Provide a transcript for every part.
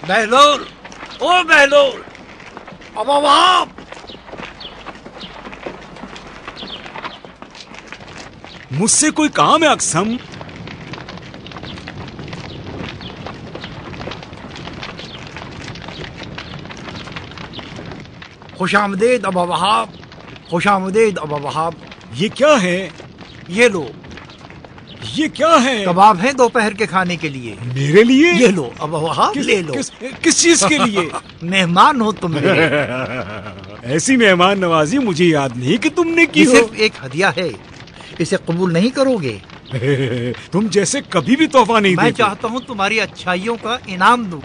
بہلول، او بہلول، ابا وہاب، مجھ سے کوئی کام ہے اقسم؟ خوش آمدید ابا وہاب، خوش آمدید ابا وہاب۔ یہ کیا ہے؟ یہ لو، یہ کیا ہے؟ کباب ہیں دوپہر کے کھانے کے لیے۔ میرے لیے؟ یہ لو ابا وہاب، لے لو۔ کس چیز کے لیے؟ مہمان ہو تم میرے۔ ایسی مہمان نوازی مجھے یاد نہیں کہ تم نے کی یہ ہو۔ صرف ایک ہدیہ ہے، اسے قبول نہیں کرو گے؟ تم جیسے کبھی بھی تحفہ نہیں میں دیتے۔ چاہتا ہوں تمہاری اچھائیوں کا انعام دوں۔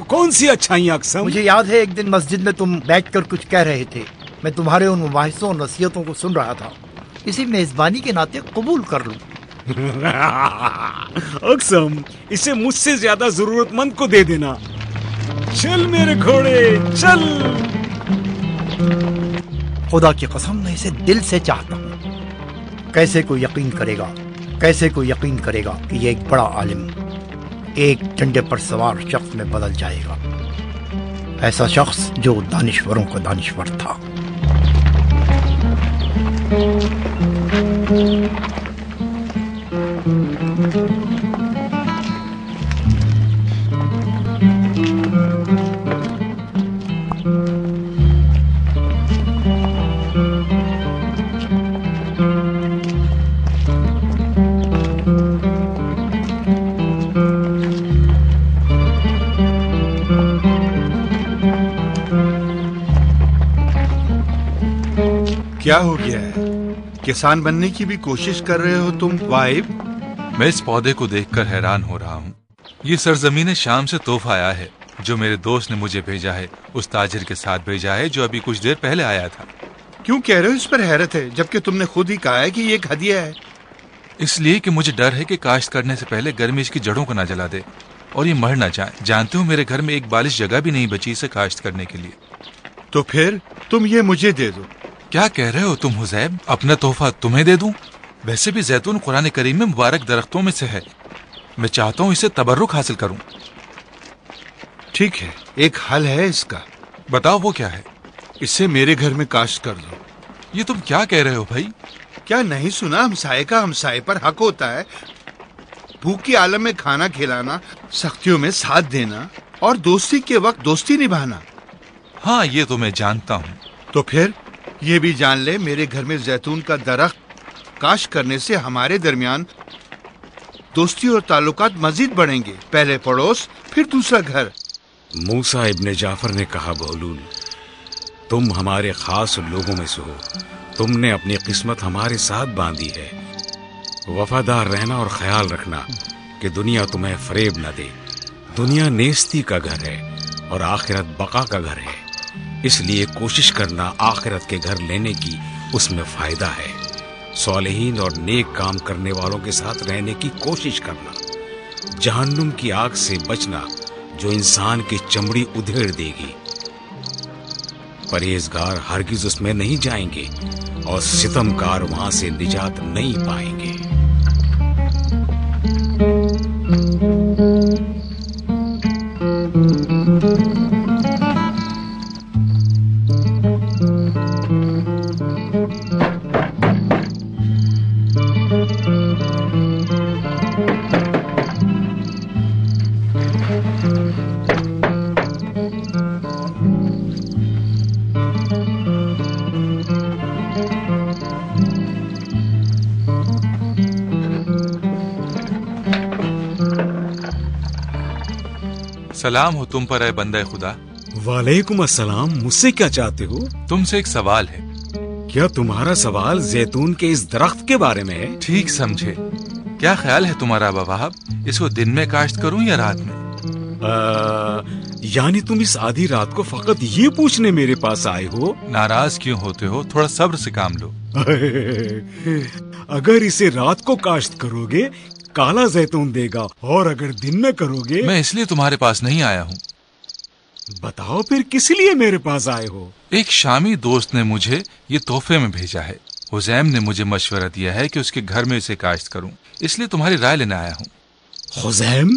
کون سی اچھائیاں اقسم؟ مجھے یاد ہے ایک دن مسجد میں تم بیٹھ کر کچھ کہہ رہے تھے، میں تمہارے ان مباحثوں اور نصیحتوں کو سن رہا تھا، اسی میزبانی کے ناطے قبول کر لوں۔ اقسم، اسے مجھ سے زیادہ ضرورت مند کو دے دینا۔ چل میرے گھوڑے چل۔ خدا کی قسم میں اسے دل سے چاہتا ہوں۔ کیسے کوئی یقین کرے گا، کیسے کوئی یقین کرے گا کہ یہ ایک بڑا عالم ایک جھنڈے پر سوار شخص میں بدل جائے گا، ایسا شخص جو دانشوروں کا دانشور تھا۔ کیا ہو گیا ہے؟ کسان بننے کی بھی کوشش کر رہے ہو تم واہب؟ میں اس پودے کو دیکھ کر حیران ہو رہا ہوں۔ یہ سرزمین شام سے تحفہ آیا ہے جو میرے دوست نے مجھے بھیجا ہے، اس تاجر کے ساتھ بھیجا ہے جو ابھی کچھ دیر پہلے آیا تھا۔ کیوں کہہ رہے ہو اس پر حیرت ہے جبکہ تم نے خود ہی کہا ہے کہ یہ ایک ہدیہ ہے؟ اس لیے کہ مجھے ڈر ہے کہ کاشت کرنے سے پہلے گرمی اس کی جڑوں کو نہ جلا دے اور یہ مر نہ جائے۔ جانتے ہو میرے گھر میں ایک بالش جگہ بھی نہیں بچی اسے کاشت کرنے کے لیے۔ تو پھر تم یہ مجھے دے دو۔ کیا کہہ رہے ہو تم حزیب؟ اپنا تحفہ تمہیں دے دوں؟ ویسے بھی زیتون قرآن کریم میں مبارک درختوں میں سے ہے، میں چاہتا ہوں اسے تبرک حاصل کروں۔ ٹھیک ہے، ایک حل ہے اس کا۔ بتاؤ وہ کیا ہے؟ اسے میرے گھر میں کاشت کر دو۔ یہ تم کیا کہہ رہے ہو بھائی؟ کیا نہیں سنا؟ ہمسائے کا ہمسائے پر حق ہوتا ہے۔ بھوک کی عالم میں کھانا کھلانا، سختیوں میں ساتھ دینا اور دوستی کے وقت دوستی نبھانا۔ ہاں یہ تو میں جانتا ہوں۔ تو پھر یہ بھی جان لے میرے گھر میں زیتون کا درخت کاشت کرنے سے ہمارے درمیان دوستی اور تعلقات مزید بڑھیں گے۔ پہلے پڑوس پھر دوسرا گھر۔ موسیٰ ابن جعفر نے کہا، بہلول تم ہمارے خاص لوگوں میں سے ہو، تم نے اپنی قسمت ہمارے ساتھ باندھی ہے۔ وفادار رہنا اور خیال رکھنا کہ دنیا تمہیں فریب نہ دے۔ دنیا نیستی کا گھر ہے اور آخرت بقا کا گھر ہے، اس لیے کوشش کرنا آخرت کے گھر لینے کی، اس میں فائدہ ہے۔ صالحین اور نیک کام کرنے والوں کے ساتھ رہنے کی کوشش کرنا۔ جہنم کی آگ سے بچنا جو انسان کی چمڑی ادھیڑ دے گی۔ پرہیزگار ہرگز اس میں نہیں جائیں گے اور ستمکار وہاں سے نجات نہیں پائیں گے۔ سلام ہو تم پر اے بندہ خدا۔ وعلیکم السلام، مجھ سے کیا چاہتے ہو؟ تم سے ایک سوال ہے۔ کیا تمہارا سوال زیتون کے اس درخت کے بارے میں ہے؟ ٹھیک سمجھے۔ کیا خیال ہے تمہارا ابا وہاب، اس کو دن میں کاشت کروں یا رات میں؟ یعنی تم اس آدھی رات کو فقط یہ پوچھنے میرے پاس آئے ہو؟ ناراض کیوں ہوتے ہو؟ تھوڑا صبر سے کام لو۔ اگر اسے رات کو کاشت کرو گے کالا زیتون دے گا، اور اگر دن میں کرو گے… میں اس لیے تمہارے پاس نہیں آیا ہوں۔ بتاؤ پھر کس لیے میرے پاس آئے ہو؟ ایک شامی دوست نے مجھے یہ تحفے میں بھیجا ہے۔ حزیم نے مجھے مشورہ دیا ہے کہ اس کے گھر میں اسے کاشت کروں، اس لیے تمہاری رائے لینے آیا ہوں۔ حزیم؟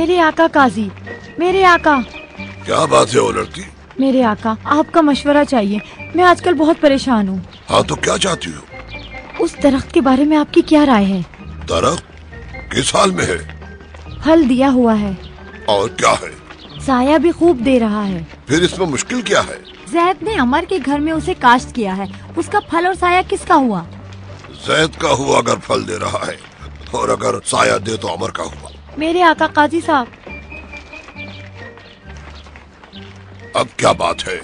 میرے آقا قاضی، میرے آقا، کیا بات ہے او لڑکی؟ میرے آقا آپ کا مشورہ چاہیے، میں آج کل بہت پریشان ہوں۔ ہاں تو کیا چاہتی ہو؟ اس درخت کے بارے میں آپ کی کیا رائے ہے؟ درخت کس حال میں ہے پھل دیا ہوا ہے اور کیا ہے؟ سایہ بھی خوب دے رہا ہے۔ پھر اس میں مشکل کیا ہے؟ زید نے عمر کے گھر میں اسے کاشت کیا ہے، اس کا پھل اور سایہ کس کا ہوا؟ زید کا ہوا اگر پھل دے رہا ہے، اور اگر سایہ دے تو عمر کا ہوا۔ میرے آقا قاضی صاحب، اب کیا بات ہے؟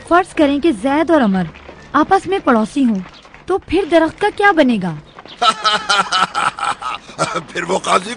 فرض کریں کہ زید اور عمر آپس میں پڑوسی ہوں، تو پھر درخت کا کیا بنے گا؟ پھر وہ قاضی